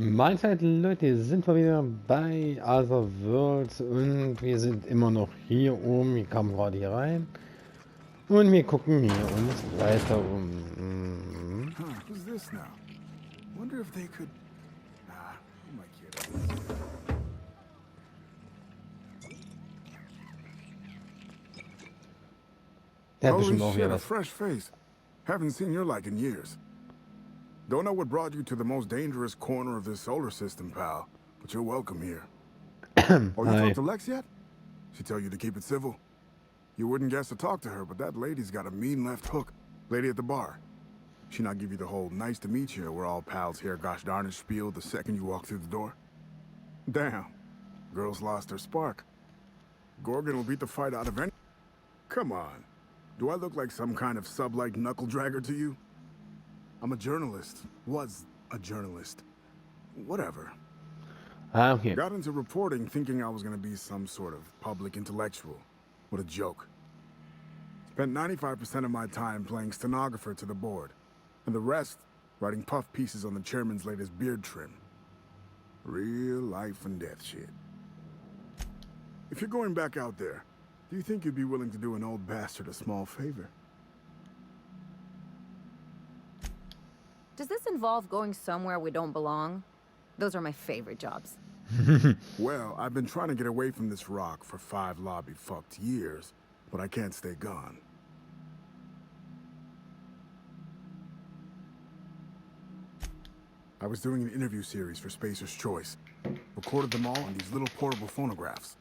Mahlzeit, Leute, sind wir wieder bei Other Worlds und wir sind immer noch hier oben. Wir kamen gerade hier rein und wir gucken hier uns weiter um. Mhm. Huh, who's this now? Wonder if they could... Nah, who am I kidding? Der hat Holy bestimmt auch wieder shit, a was. fresh face. Haven't seen your like in years. Don't know what brought you to the most dangerous corner of this solar system, pal. But you're welcome here. Oh, you Hi. talked to Lex yet? She tell you to keep it civil? You wouldn't guess to talk to her, but that lady's got a mean left hook. Lady at the bar. She not give you the whole nice to meet you, we're all pals here, gosh darn it spiel the second you walk through the door? Damn. Girl's lost her spark. Gorgon will beat the fight out of any... Come on. Do I look like some kind of sub-like knuckle dragger to you? I'm a journalist. Was a journalist. Whatever. Ah, okay. Got into reporting thinking I was gonna be some sort of public intellectual. What a joke. Spent 95% of my time playing stenographer to the board, and the rest writing puff pieces on the chairman's latest beard trim. Real life and death shit. If you're going back out there, do you think you'd be willing to do an old bastard a small favor? Does this involve going somewhere we don't belong? Those are my favorite jobs. Well, I've been trying to get away from this rock for 5 lobby-fucked years, but I can't stay gone. I was doing an interview series for Spacer's Choice. Recorded them all on these little portable phonographs.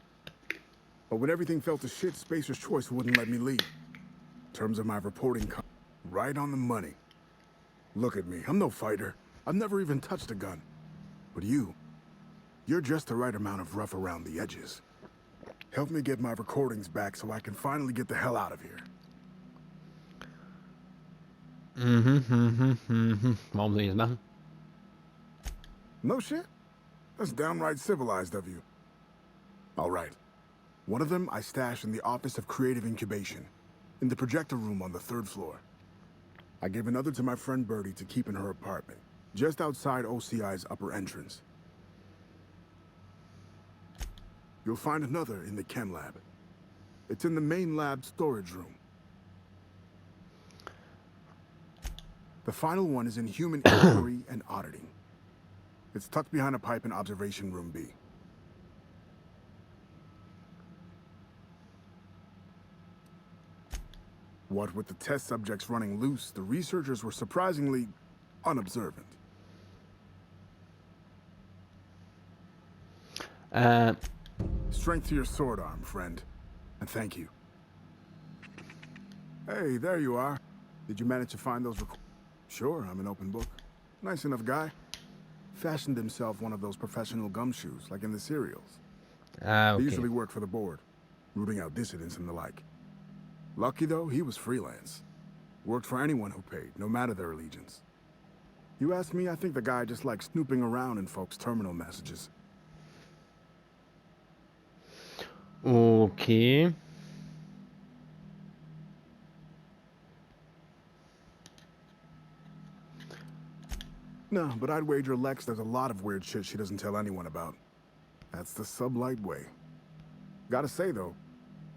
But when everything fell to shit, Spacer's Choice wouldn't let me leave. Terms of my reporting right on the money. Look at me, I'm no fighter. I've never even touched a gun. But you're just the right amount of rough around the edges. Help me get my recordings back so I can finally get the hell out of here. Warum soll ich das machen? No shit? That's downright civilized of you. All right. One of them I stashed in the Office of Creative Incubation, in the projector room on the 3rd floor. I gave another to my friend Birdie to keep in her apartment, just outside OCI's upper entrance. You'll find another in the chem lab. It's in the main lab storage room. The final one is in human inquiry and auditing. It's tucked behind a pipe in observation room B. What with the test subjects running loose, the researchers were surprisingly unobservant. Strength to your sword arm, friend. And thank you. Hey, there you are. Did you manage to find those Sure, I'm an open book. Nice enough guy. Fashioned himself one of those professional gumshoes, like in the serials. Ah, They okay. usually work for the board, rooting out dissidents and the like. Lucky though, he was freelance. Worked for anyone who paid, no matter their allegiance. You ask me, I think the guy just likes snooping around in folks' terminal messages. Okay. No, but I'd wager Lex does a lot of weird shit she doesn't tell anyone about. That's the sublight way. Gotta say though,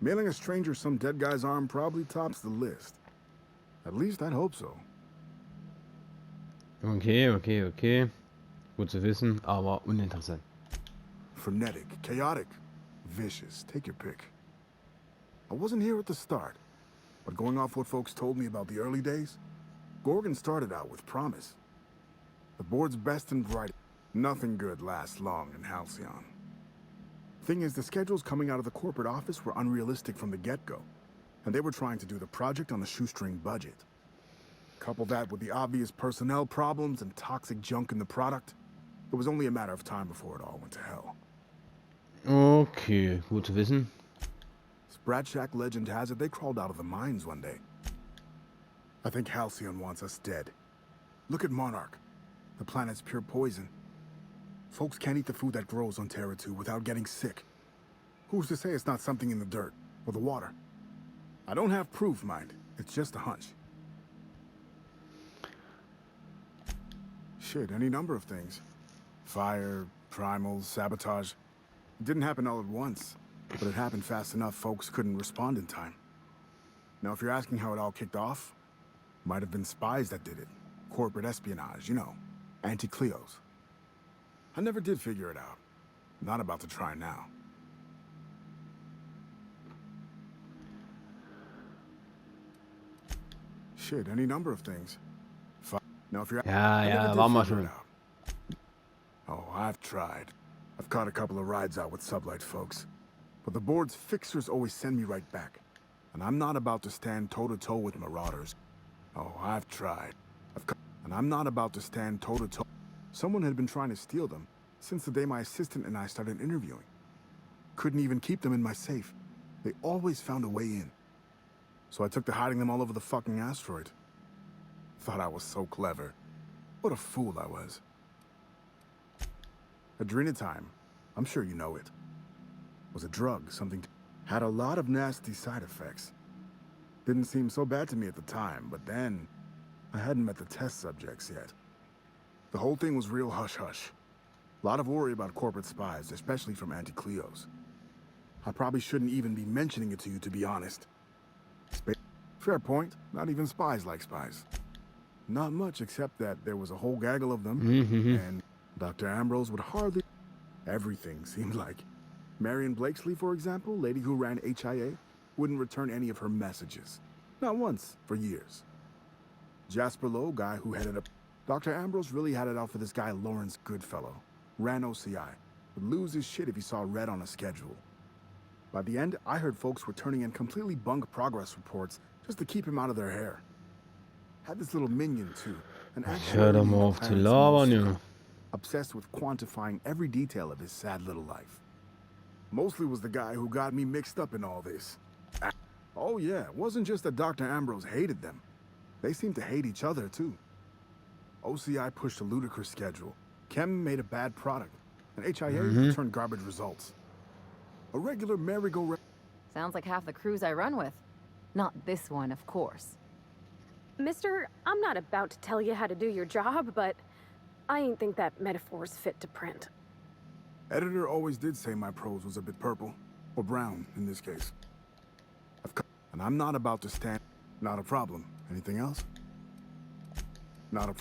mailing a stranger some dead guy's arm probably tops the list. At least I'd hope so. Okay. Gut zu wissen, aber uninteressant. Frenetic, chaotic, vicious, take your pick. I wasn't here at the start, but going off what folks told me about the early days, Gorgon started out with promise. The board's best and brightest. Nothing good lasts long in Halcyon. Thing is, the schedules coming out of the corporate office were unrealistic from the get-go, and they were trying to do the project on a shoestring budget. Couple that with the obvious personnel problems and toxic junk in the product, it was only a matter of time before it all went to hell. Okay, gut zu wissen. Sprat Shack legend has it they crawled out of the mines one day. I think Halcyon wants us dead. Look at Monarch. The planet's pure poison. Folks can't eat the food that grows on Terra 2 without getting sick. Who's to say it's not something in the dirt or the water? I don't have proof, mind. It's just a hunch. Shit, any number of things. Fire, primals, sabotage. It didn't happen all at once, but it happened fast enough folks couldn't respond in time. Now, if you're asking how it all kicked off, might have been spies that did it. Corporate espionage, you know. Anti-Cleos. I never did figure it out. Not about to try now. Shit, any number of things. Now, if you're Ja, war mal schon. Oh, I've tried. I've caught a couple of rides out with sublight folks. But the board's fixers always send me right back. And I'm not about to stand toe-to-toe with marauders. Oh, I've tried. And I'm not about to stand toe-to-toe. Someone had been trying to steal them since the day my assistant and I started interviewing. Couldn't even keep them in my safe. They always found a way in. So I took to hiding them all over the fucking asteroid. Thought I was so clever. What a fool I was. Adrenatime, I'm sure you know it, was a drug, something had a lot of nasty side effects. Didn't seem so bad to me at the time, but then I hadn't met the test subjects yet. The whole thing was real hush-hush. A lot of worry about corporate spies, especially from anti-Cleos. I probably shouldn't even be mentioning it to you, to be honest. Fair point. Not even spies like spies. Not much, except that there was a whole gaggle of them, and Dr. Ambrose would hardly... Everything seemed like. Marion Blakesley, for example, lady who ran HIA, wouldn't return any of her messages. Not once, for years. Jasper Lowe, guy who headed up... Dr. Ambrose really had it out for this guy Lawrence Goodfellow. Ran OCI. Would lose his shit if he saw red on a schedule. By the end, I heard folks were turning in completely bunk progress reports just to keep him out of their hair. Had this little minion, too. Hör doch mal auf zu labern, Junge. Obsessed with quantifying every detail of his sad little life. Mostly was the guy who got me mixed up in all this. Oh yeah, it wasn't just that Dr. Ambrose hated them. They seemed to hate each other, too. OCI pushed a ludicrous schedule. Chem made a bad product. And HIA returned garbage results. A regular merry-go-round. Sounds like half the crews I run with. Not this one, of course. Mister, I'm not about to tell you how to do your job, but I ain't think that metaphor's fit to print. Editor always did say my prose was a bit purple. Or brown, in this case. And I'm not about to stand... Not a problem. Anything else? Not a...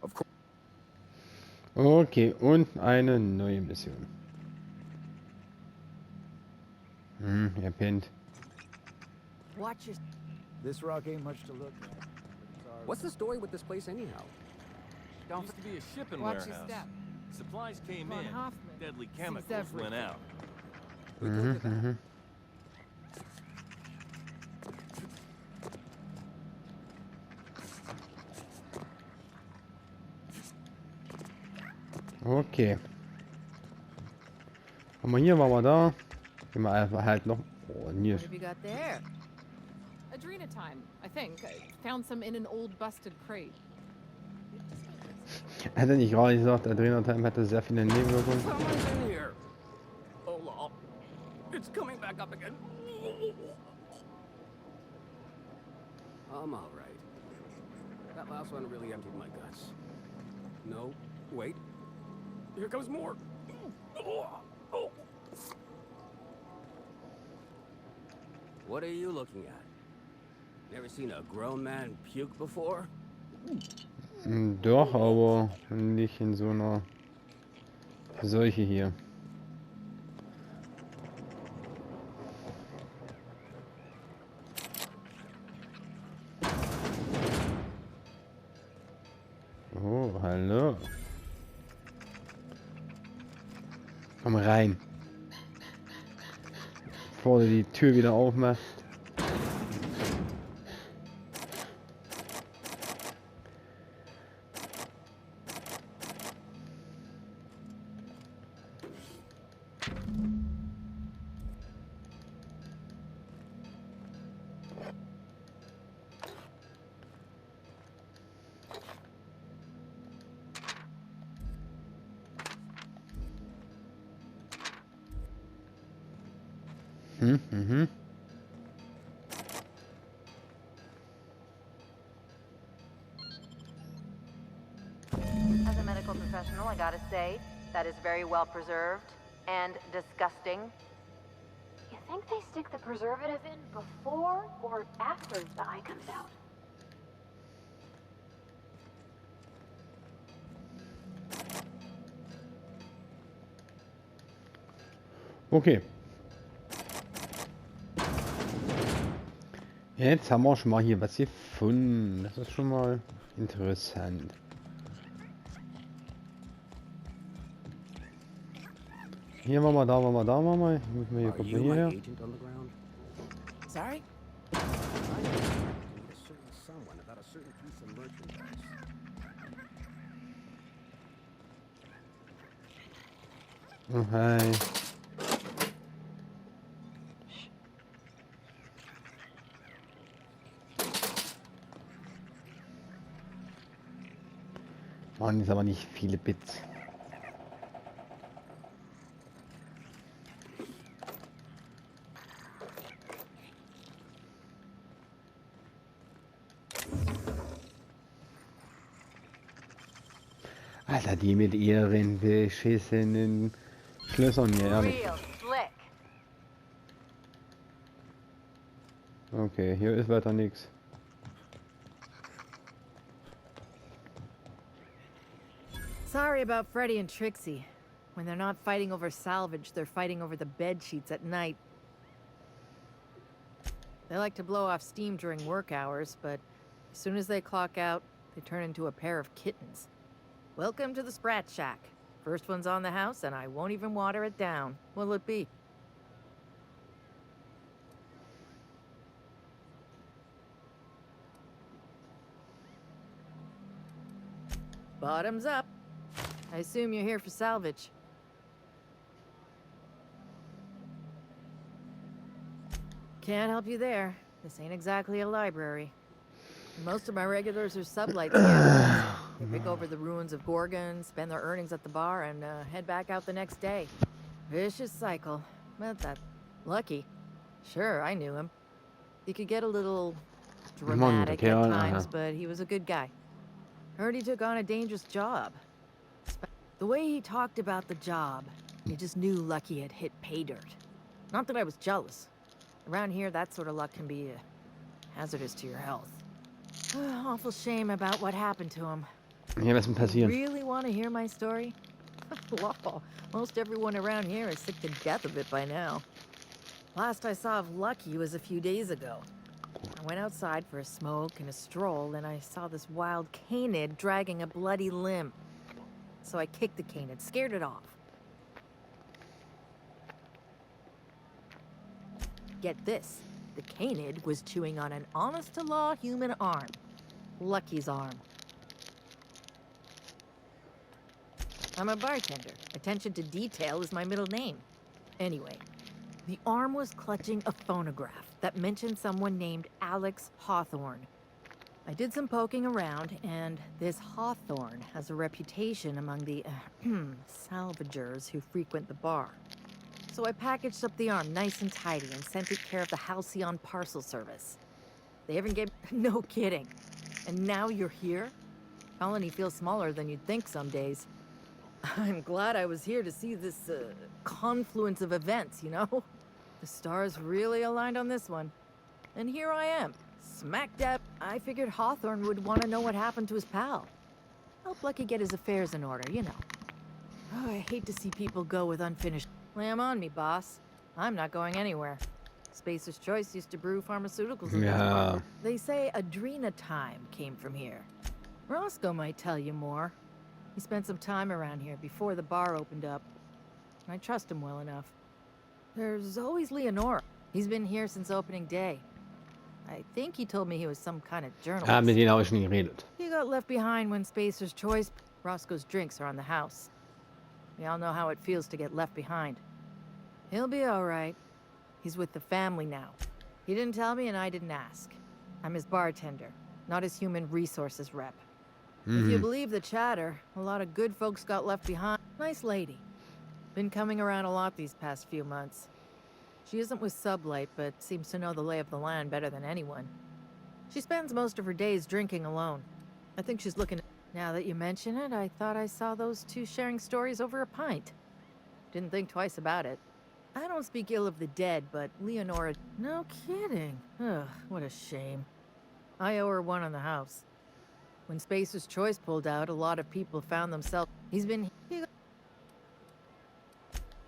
Of course. Okay, und eine neue Mission. Er pennt. Watch your... This rock ain't much to look at. What's the story with this place anyhow? Don't used to be a shipping watch your warehouse. step. Supplies came Von in, Hoffman deadly sees chemicals everything. went out. We go to that. Okay. Aber hier waren wir da. Gehen wir einfach halt noch. Oh, hier. What have you got there? Adrenatime, I think. I found some in an old busted crate. Hat er nicht gerade gesagt, Adrenalin hatte sehr viele Nebenwirkungen? Someone's in here. Oh, lol. It's coming back up again. I'm all right. That last one really emptied my guts. No, wait. Here comes more. What are you looking at? Never seen a grown man puke before? Doch, aber nicht in so einer Seuche hier. Oh, hallo. Komm rein. Bevor du die Tür wieder aufmachst. As a medical professional, I gotta say, that is very well preserved and disgusting. You think they stick the preservative in before or after the eye comes out? Okay. Jetzt haben wir schon mal hier was gefunden. Das ist schon mal interessant. Hier waren wir, da waren wir, da waren wir. Müssen wir hier Are gucken, you my hierher. agent on the ground? Sorry? I need a certain someone about a certain piece of merchandise. Oh, hi. Waren jetzt aber nicht viele Bits. Alter, die mit ihren beschissenen Schlössern hier, ehrlich. Real slick. Okay, hier ist weiter nichts. Sorry about Freddy and Trixie. When they're not fighting over salvage, they're fighting over the bed sheets at night. They like to blow off steam during work hours, but as soon as they clock out, they turn into a pair of kittens. Welcome to the Sprat Shack. First one's on the house, and I won't even water it down. What'll it be? Bottoms up. I assume you're here for salvage. Can't help you there. This ain't exactly a library. Most of my regulars are sublight scavengers. They pick over the ruins of Gorgon, spend their earnings at the bar, and head back out the next day. Vicious cycle. But that lucky. Sure, I knew him. He could get a little dramatic at times, but he was a good guy. Heard he took on a dangerous job. The way he talked about the job, you just knew Lucky had hit pay dirt. Not that I was jealous. Around here, that sort of luck can be hazardous to your health. Awful shame about what happened to him. Hier was denn passieren? Really want to hear my story? Wow, most everyone around here is sick to death of it by now. Last I saw of Lucky was a few days ago. I went outside for a smoke and a stroll, and I saw this wild canid dragging a bloody limb. So I kicked the canid, scared it off. Get this, the canid was chewing on an honest-to-law human arm. Lucky's arm. I'm a bartender. Attention to detail is my middle name. Anyway, the arm was clutching a phonograph that mentioned someone named Alex Hawthorne. I did some poking around, and this Hawthorne has a reputation among the salvagers who frequent the bar. So I packaged up the arm nice and tidy and sent it care of the Halcyon parcel service. They even gave... No kidding. And now you're here? Colony feels smaller than you'd think some days. I'm glad I was here to see this confluence of events, you know? The stars really aligned on this one. And here I am, smack dab. I figured Hawthorne would want to know what happened to his pal. Help Lucky get his affairs in order, you know. Oh, I hate to see people go with unfinished... Slam on me, boss. I'm not going anywhere. Spacer's Choice used to brew pharmaceuticals in this bar. They say Adrenatime came from here. Roscoe might tell you more. He spent some time around here before the bar opened up. I trust him well enough. There's always Leonora. He's been here since opening day. I think he told me he was some kind of journalist. Ah, mit denen habe ich schon geredet. He got left behind when Spacer's Choice... Roscoe's drinks are on the house. We all know how it feels to get left behind. He'll be all right. He's with the family now. He didn't tell me and I didn't ask. I'm his bartender, not his human resources rep. If you believe the chatter, a lot of good folks got left behind. Nice lady. Been coming around a lot these past few months. She isn't with Sublight, but seems to know the lay of the land better than anyone. She spends most of her days drinking alone. I think she's looking... Now that you mention it, I thought I saw those two sharing stories over a pint. Didn't think twice about it. I don't speak ill of the dead, but Leonora... No kidding. Ugh, what a shame. I owe her one on the house. When Spacer's Choice pulled out, a lot of people found themselves... He's been...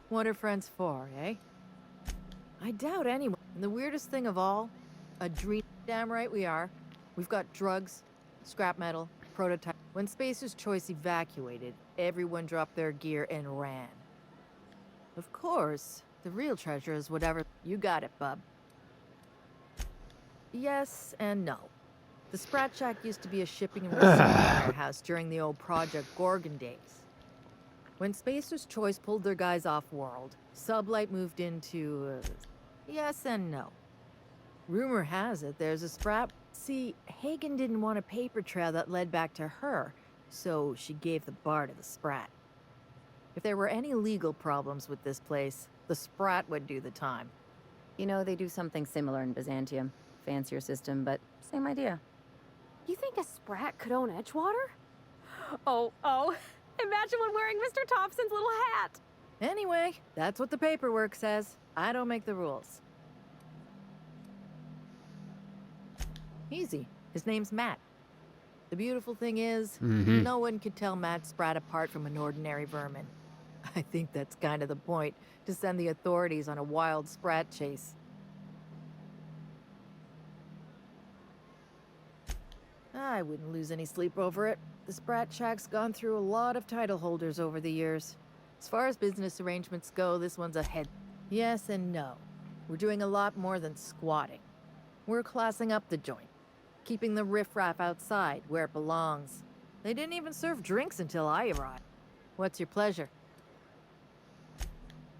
What are friends for, eh? I doubt anyone. And the weirdest thing of all, a dream. Damn right we are. We've got drugs, scrap metal, prototype. When Spacer's Choice evacuated, everyone dropped their gear and ran. Of course, the real treasure is whatever... You got it, bub. Yes and no. The Sprat Shack used to be a shipping and receiving warehouse during the old Project Gorgon days. When Spacer's Choice pulled their guys off-world, Sublight moved into... yes and no. Rumor has it there's a Sprat... See, Hagen didn't want a paper trail that led back to her, so she gave the bar to the Sprat. If there were any legal problems with this place, the Sprat would do the time. You know, they do something similar in Byzantium. Fancier system, but same idea. You think a Sprat could own Edgewater? Oh. Imagine one wearing Mr. Thompson's little hat. Anyway, that's what the paperwork says. I don't make the rules. Easy. His name's Matt. The beautiful thing is, no one could tell Matt Sprat apart from an ordinary vermin. I think that's kind of the point, to send the authorities on a wild Sprat chase. I wouldn't lose any sleep over it. The Sprat Shack's gone through a lot of title holders over the years. As far as business arrangements go, this one's ahead. Yes and no. We're doing a lot more than squatting. We're classing up the joint, keeping the riffraff outside where it belongs. They didn't even serve drinks until I arrived. What's your pleasure?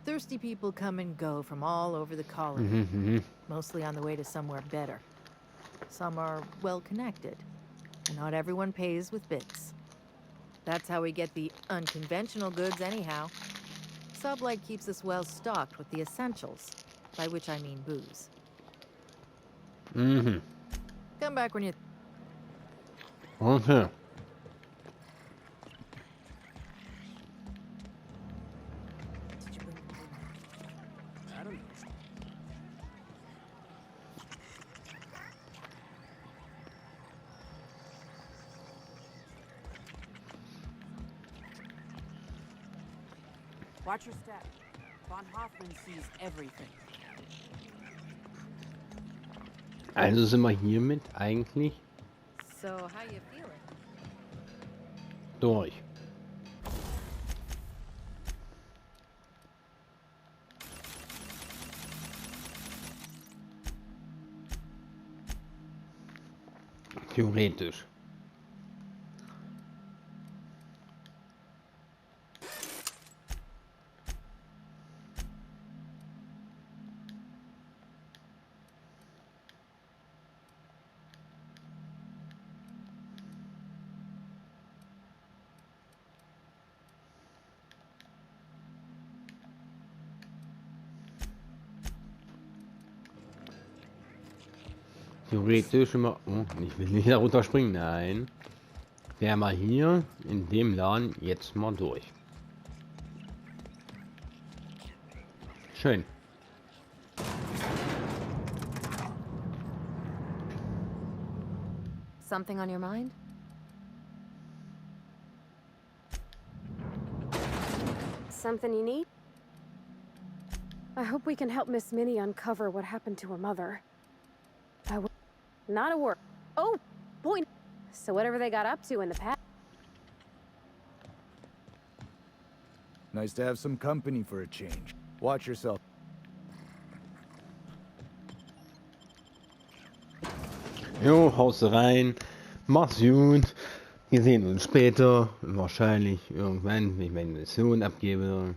Thirsty people come and go from all over the colony, mostly on the way to somewhere better. Some are well-connected, and not everyone pays with bits. That's how we get the unconventional goods anyhow. Sublight keeps us well-stocked with the essentials, by which I mean booze. Come back when you... Okay. I don't know. Watch your step. Von Hoffman sees everything. Also sind wir hiermit eigentlich So, how you feeling? durch. Theoretisch. Theoretisch immer... Oh, ich will nicht darunter springen, nein. Wäre mal hier in dem Laden jetzt mal durch. Schön. Something on your mind? Something you need? I hope we can help Miss Minnie uncover what happened to her mother. Not a word. Oh, point. So whatever they got up to in the past. Nice to have some company for a change. Watch yourself. Jo, haust rein. Mach's gut. Wir sehen uns später. Wahrscheinlich irgendwann, wenn ich meine Mission abgebe.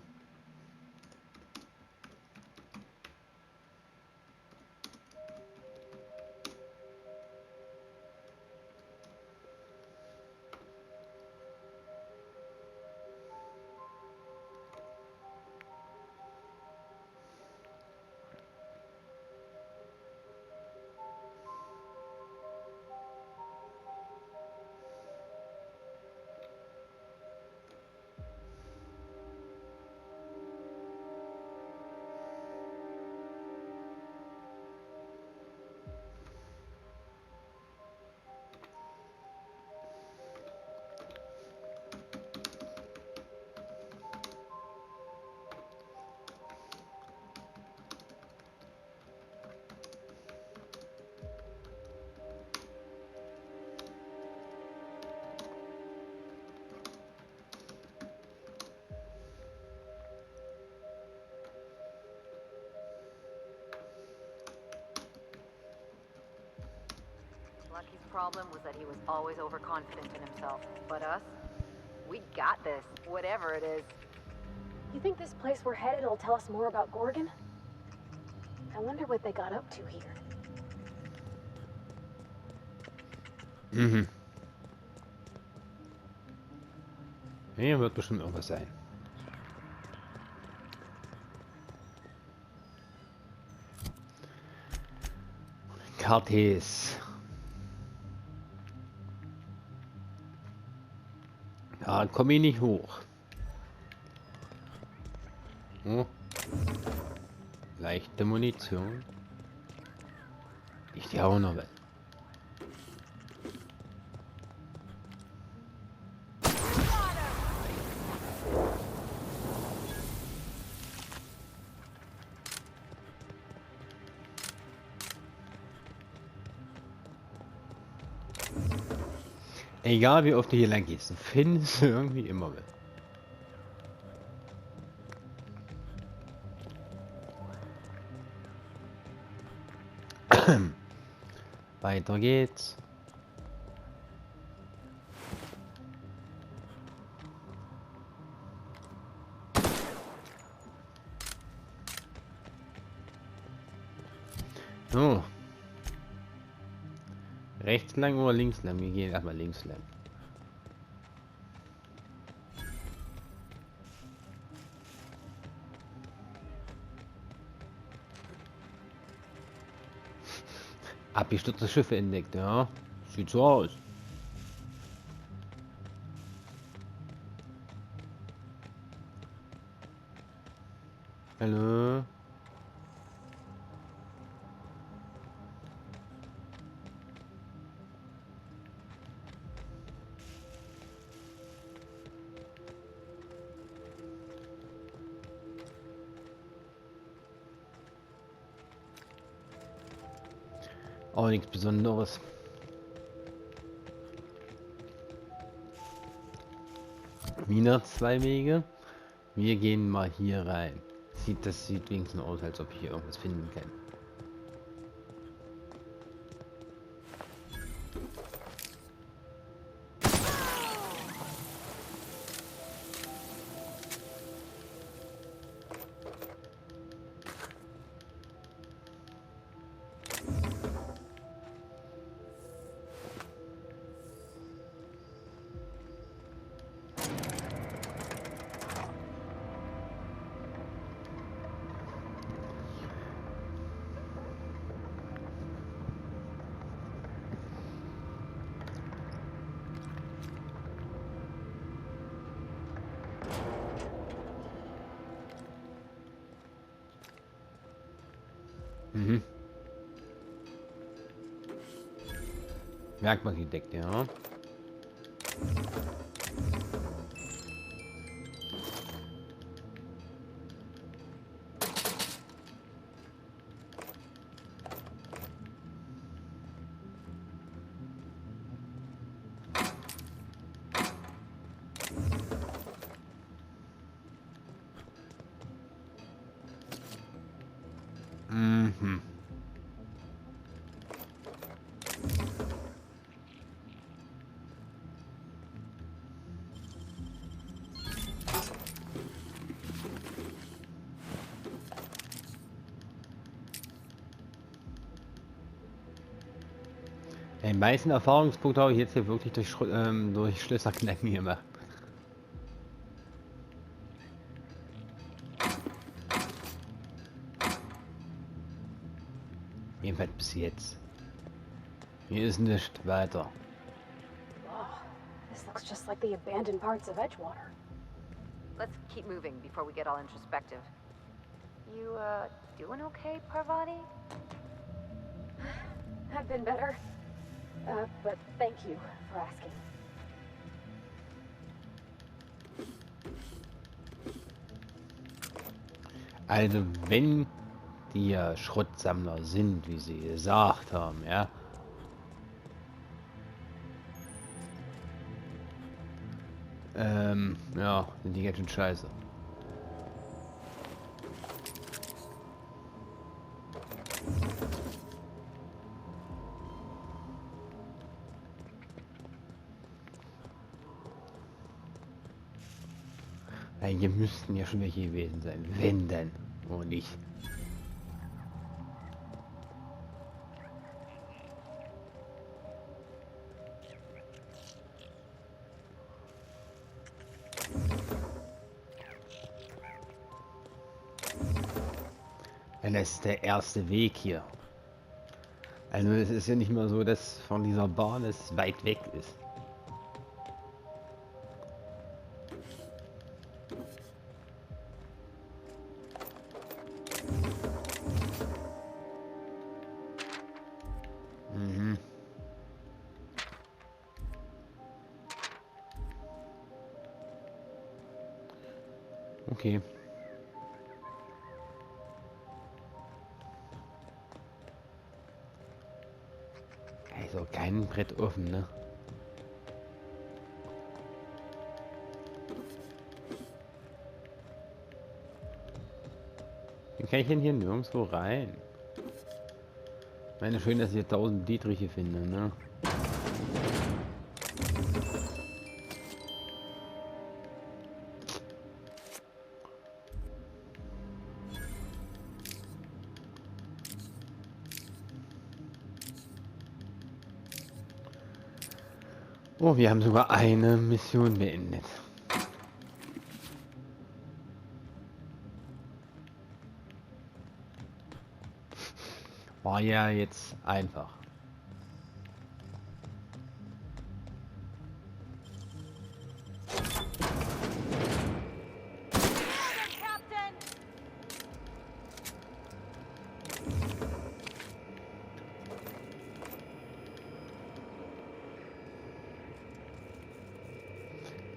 problem was that he was always overconfident in himself. But us? We got this, whatever it is. You think this place we're headed will tell us more about Gorgon? I wonder what they got up to here. Mhm. Hier wird bestimmt irgendwas sein. Kartes. Da komme ich nicht hoch. Oh. Leichte Munition. Ich die auch noch weg. Egal wie oft du hier lang gehst, du findest irgendwie immer was. Weiter geht's. So. Rechts lang oder links lang? Wir gehen erstmal links lang. Abgestürzte Schiffe entdeckt, ja. Sieht so aus. Hallo. Auch nichts Besonderes. Wieder 2 Wege. Wir gehen mal hier rein. Das sieht wenigstens aus, als ob ich hier irgendwas finden kann. Mhm. Werkbank entdeckt, ja. Mhm. Den meisten Erfahrungspunkte habe ich jetzt hier wirklich durch Schlösserknacken gemacht. Jedenfalls bis jetzt. Hier ist nicht weiter. Wow, this looks just like the abandoned parts of Edgewater. Let's keep moving before we get all introspective. You, doing okay, Parvati? I've been better. But thank you for asking. Also wenn die ja Schrottsammler sind, wie sie gesagt haben, ja. Ja, sind die ganz schön scheiße. Hier müssten ja schon welche gewesen sein. Wenn denn. Oh nicht. Denn das ist der erste Weg hier. Also es ist ja nicht mal so, dass von dieser Bahn es weit weg ist. Mhm. Okay. Also kein Brett offen, ne? Wie kann ich denn hier nirgendwo rein? Ich meine, schön, dass ich hier 1000 Dietriche finde, ne? Oh, wir haben sogar eine Mission beendet. War ja jetzt einfach.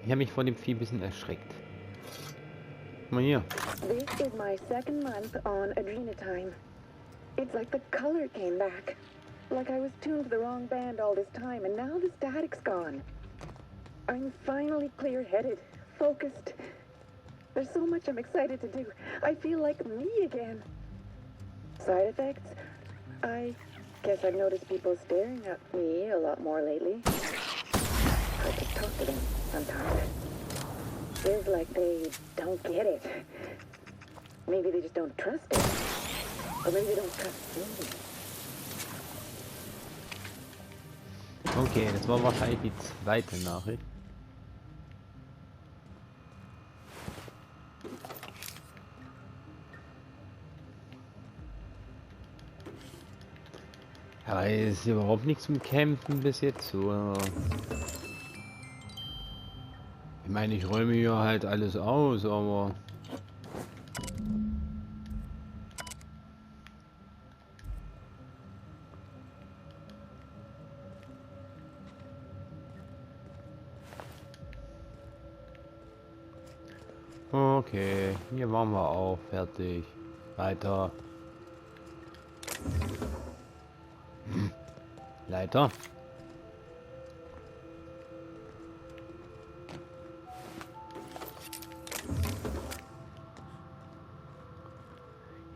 Ich habe mich vor dem Vieh ein bisschen erschreckt. Guck mal hier. This is my second month on Adrena time. It's like the color came back. Like I was tuned to the wrong band all this time, and now the static's gone. I'm finally clear-headed, focused. There's so much I'm excited to do. I feel like me again. Side effects? I guess I've noticed people staring at me a lot more lately. I just talk to them sometimes. Feels like they don't get it. Maybe they just don't trust it. Or maybe they don't trust me. Okay, das war wahrscheinlich die zweite Nachricht. Aber ist überhaupt nichts zum Campen bis jetzt so. Ich meine, ich räume hier halt alles aus, aber okay, hier waren wir auch fertig. Weiter. Leiter.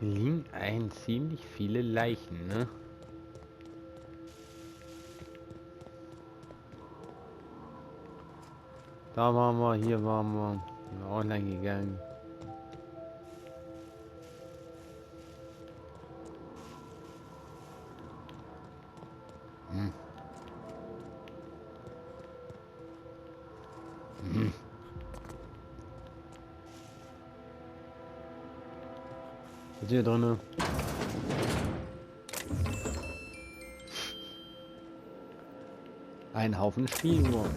Hier liegen ziemlich viele Leichen, ne? Da waren wir, hier waren wir. Sind wir auch lang gegangen. Was ist hier drinne? Ein Haufen Spieluhren.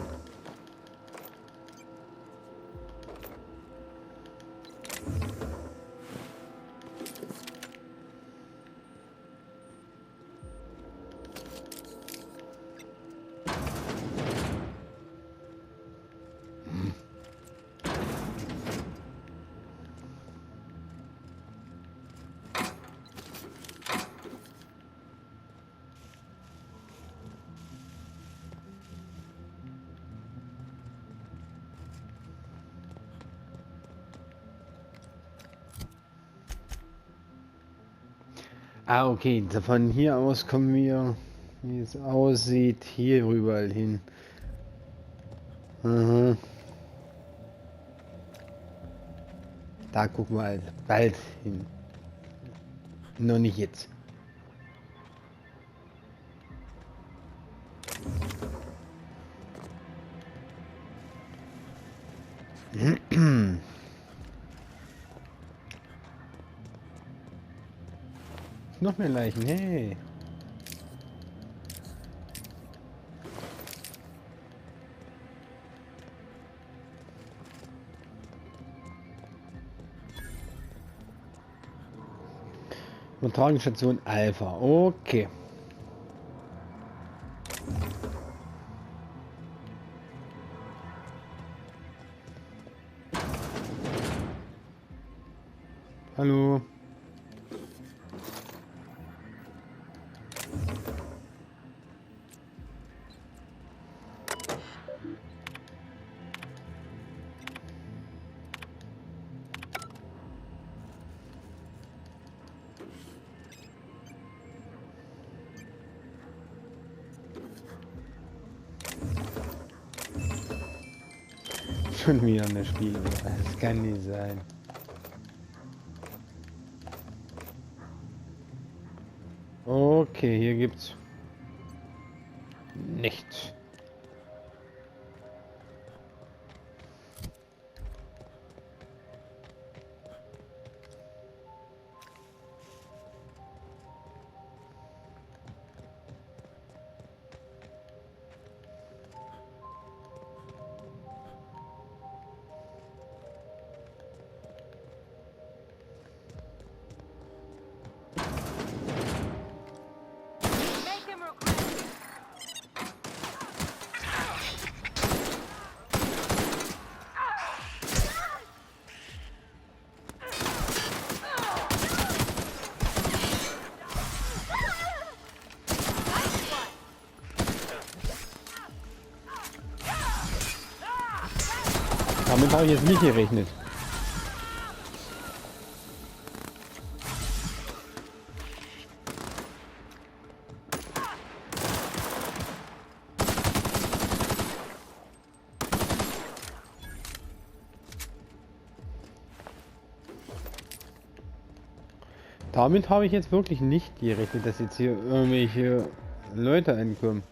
Ah, okay, von hier aus kommen wir, wie es aussieht, hier überall hin. Aha. Da gucken wir halt bald hin. Noch nicht jetzt. Noch mehr Leichen, hey. Übertragungsstation Alpha, okay. Hallo. Schon wieder eine Spiegel. Das kann nicht sein. Okay, hier gibt's nichts. Damit habe ich jetzt nicht gerechnet. Damit habe ich jetzt wirklich nicht gerechnet, dass jetzt hier irgendwelche Leute ankommen.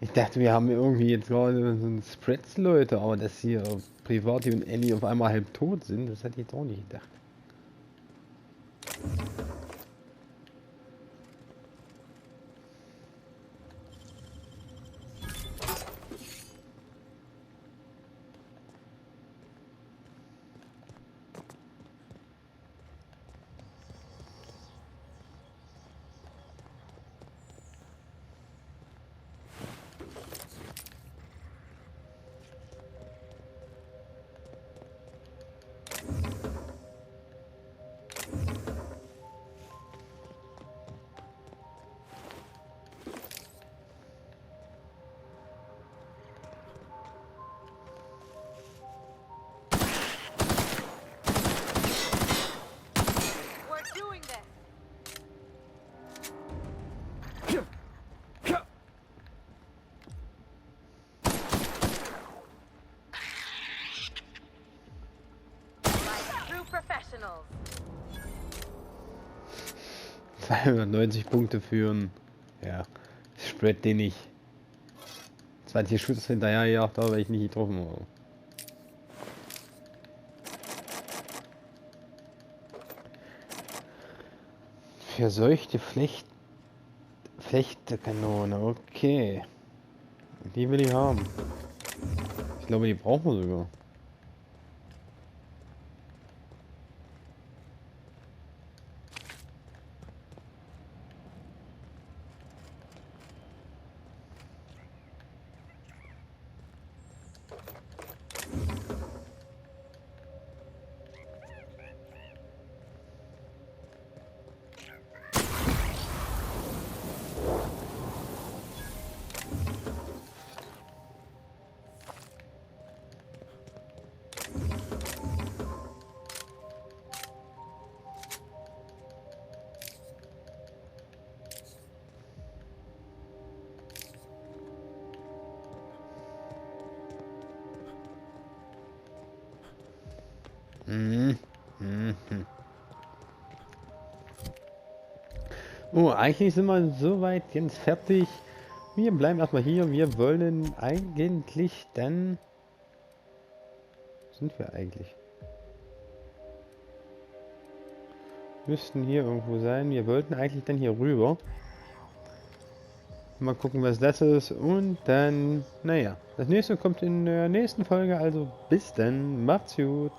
Ich dachte, wir haben irgendwie jetzt gerade so ein Spreads-Leute, aber dass hier Privati und Ellie auf einmal halb tot sind, das hätte ich jetzt auch nicht gedacht. Professionals. 290 Punkte führen. Ja, Spread, den ich 20 Schuss hinterher gejagt habe, weil ich nicht getroffen habe. Verseuchte Flechterkanone, okay. Die will ich haben. Ich glaube, die brauchen wir sogar. Oh, eigentlich sind wir soweit jetzt fertig. Wir bleiben erstmal hier. Wir wollen eigentlich dann... Wo sind wir eigentlich? Müssten hier irgendwo sein. Wir wollten eigentlich dann hier rüber. Mal gucken, was das ist. Und dann, naja, das nächste kommt in der nächsten Folge. Also bis dann. Macht's gut.